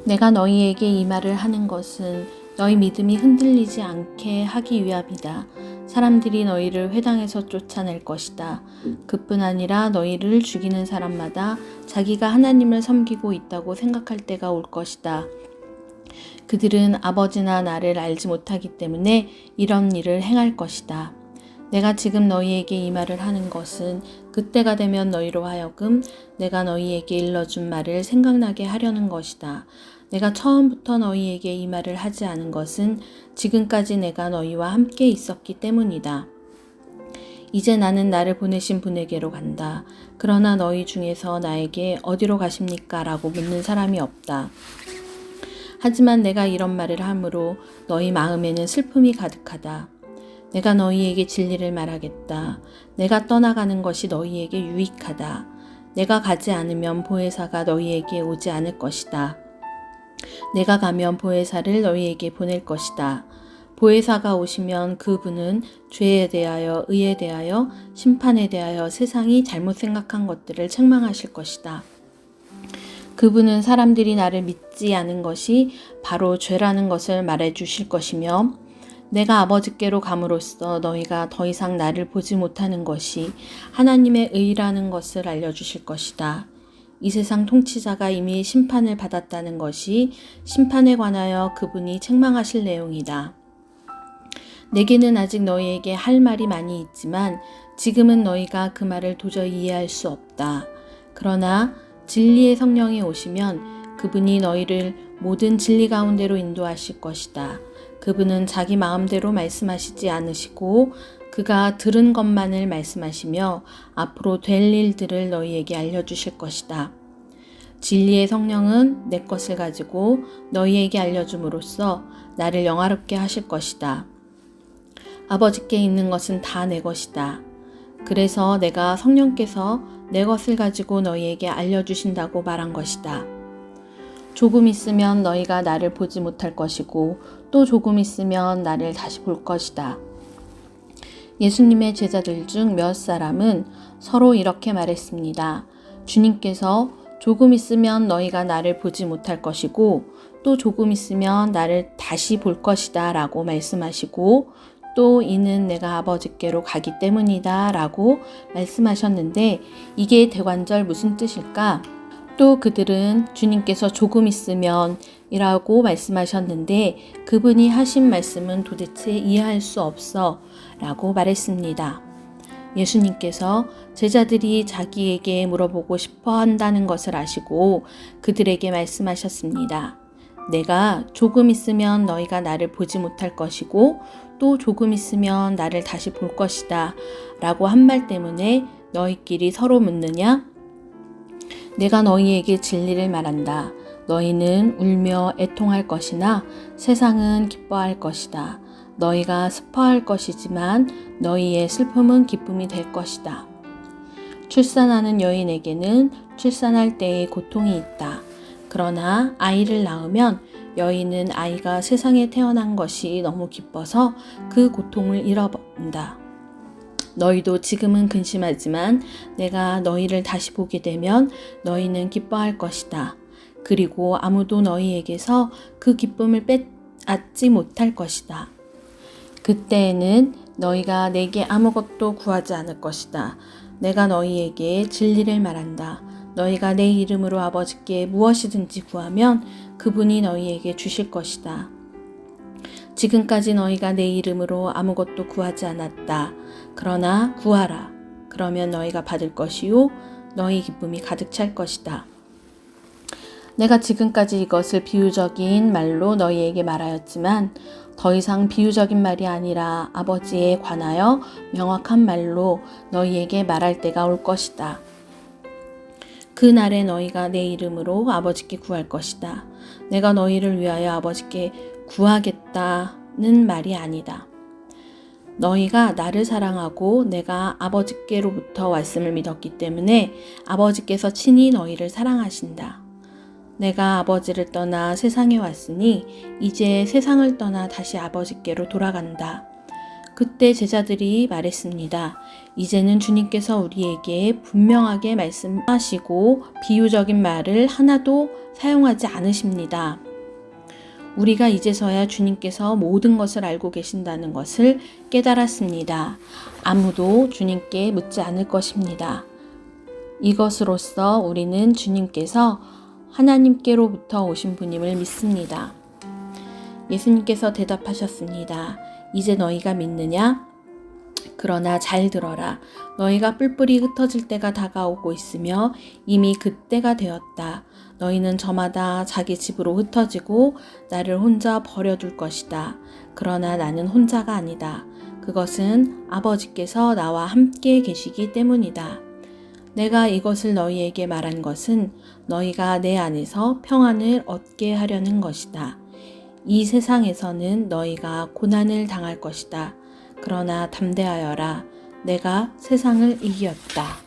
내가 너희에게 이 말을 하는 것은 너희 믿음이 흔들리지 않게 하기 위함이다. 사람들이 너희를 회당에서 쫓아낼 것이다. 그뿐 아니라 너희를 죽이는 사람마다 자기가 하나님을 섬기고 있다고 생각할 때가 올 것이다. 그들은 아버지나 나를 알지 못하기 때문에 이런 일을 행할 것이다. 내가 지금 너희에게 이 말을 하는 것은 그때가 되면 너희로 하여금 내가 너희에게 일러준 말을 생각나게 하려는 것이다. 내가 처음부터 너희에게 이 말을 하지 않은 것은 지금까지 내가 너희와 함께 있었기 때문이다. 이제 나는 나를 보내신 분에게로 간다. 그러나 너희 중에서 나에게 어디로 가십니까? 라고 묻는 사람이 없다. 하지만 내가 이런 말을 함으로 너희 마음에는 슬픔이 가득하다. 내가 너희에게 진리를 말하겠다. 내가 떠나가는 것이 너희에게 유익하다. 내가 가지 않으면 보혜사가 너희에게 오지 않을 것이다. 내가 가면 보혜사를 너희에게 보낼 것이다. 보혜사가 오시면 그분은 죄에 대하여, 의에 대하여, 심판에 대하여 세상이 잘못 생각한 것들을 책망하실 것이다. 그분은 사람들이 나를 믿지 않은 것이 바로 죄라는 것을 말해 주실 것이며 내가 아버지께로 감으로써 너희가 더 이상 나를 보지 못하는 것이 하나님의 의라는 것을 알려주실 것이다. 이 세상 통치자가 이미 심판을 받았다는 것이 심판에 관하여 그분이 책망하실 내용이다. 내게는 아직 너희에게 할 말이 많이 있지만 지금은 너희가 그 말을 도저히 이해할 수 없다. 그러나 진리의 성령이 오시면 그분이 너희를 모든 진리 가운데로 인도하실 것이다. 그분은 자기 마음대로 말씀하시지 않으시고 그가 들은 것만을 말씀하시며 앞으로 될 일들을 너희에게 알려주실 것이다. 진리의 성령은 내 것을 가지고 너희에게 알려줌으로써 나를 영화롭게 하실 것이다. 아버지께 있는 것은 다 내 것이다. 그래서 내가 성령께서 내 것을 가지고 너희에게 알려주신다고 말한 것이다. 조금 있으면 너희가 나를 보지 못할 것이고 또 조금 있으면 나를 다시 볼 것이다. 예수님의 제자들 중 몇 사람은 서로 이렇게 말했습니다. 주님께서 조금 있으면 너희가 나를 보지 못할 것이고 또 조금 있으면 나를 다시 볼 것이다 라고 말씀하시고 또 이는 내가 아버지께로 가기 때문이다 라고 말씀하셨는데 이게 대관절 무슨 뜻일까? 또 그들은 주님께서 조금 있으면 이라고 말씀하셨는데 그분이 하신 말씀은 도대체 이해할 수 없어 라고 말했습니다. 예수님께서 제자들이 자기에게 물어보고 싶어 한다는 것을 아시고 그들에게 말씀하셨습니다. 내가 조금 있으면 너희가 나를 보지 못할 것이고 또 조금 있으면 나를 다시 볼 것이다 라고 한 말 때문에 너희끼리 서로 묻느냐? 내가 너희에게 진리를 말한다. 너희는 울며 애통할 것이나 세상은 기뻐할 것이다. 너희가 슬퍼할 것이지만 너희의 슬픔은 기쁨이 될 것이다. 출산하는 여인에게는 출산할 때의 고통이 있다. 그러나 아이를 낳으면 여인은 아이가 세상에 태어난 것이 너무 기뻐서 그 고통을 잃어버린다. 너희도 지금은 근심하지만 내가 너희를 다시 보게 되면 너희는 기뻐할 것이다. 그리고 아무도 너희에게서 그 기쁨을 빼앗지 못할 것이다. 그때에는 너희가 내게 아무것도 구하지 않을 것이다. 내가 너희에게 진리를 말한다. 너희가 내 이름으로 아버지께 무엇이든지 구하면 그분이 너희에게 주실 것이다. 지금까지 너희가 내 이름으로 아무것도 구하지 않았다. 그러나 구하라. 그러면 너희가 받을 것이요 너희 기쁨이 가득 찰 것이다. 내가 지금까지 이것을 비유적인 말로 너희에게 말하였지만 더 이상 비유적인 말이 아니라 아버지에 관하여 명확한 말로 너희에게 말할 때가 올 것이다. 그 날에 너희가 내 이름으로 아버지께 구할 것이다. 내가 너희를 위하여 아버지께 구하겠다는 말이 아니다. 너희가 나를 사랑하고 내가 아버지께로부터 왔음을 믿었기 때문에 아버지께서 친히 너희를 사랑하신다. 내가 아버지를 떠나 세상에 왔으니 이제 세상을 떠나 다시 아버지께로 돌아간다. 그때 제자들이 말했습니다. 이제는 주님께서 우리에게 분명하게 말씀하시고 비유적인 말을 하나도 사용하지 않으십니다. 우리가 이제서야 주님께서 모든 것을 알고 계신다는 것을 깨달았습니다. 아무도 주님께 묻지 않을 것입니다. 이것으로써 우리는 주님께서 하나님께로부터 오신 분임을 믿습니다. 예수님께서 대답하셨습니다. 이제 너희가 믿느냐? 그러나 잘 들어라. 너희가 뿔뿔이 흩어질 때가 다가오고 있으며 이미 그때가 되었다. 너희는 저마다 자기 집으로 흩어지고 나를 혼자 버려둘 것이다. 그러나 나는 혼자가 아니다. 그것은 아버지께서 나와 함께 계시기 때문이다. 내가 이것을 너희에게 말한 것은 너희가 내 안에서 평안을 얻게 하려는 것이다. 이 세상에서는 너희가 고난을 당할 것이다. 그러나 담대하여라. 내가 세상을 이겼다.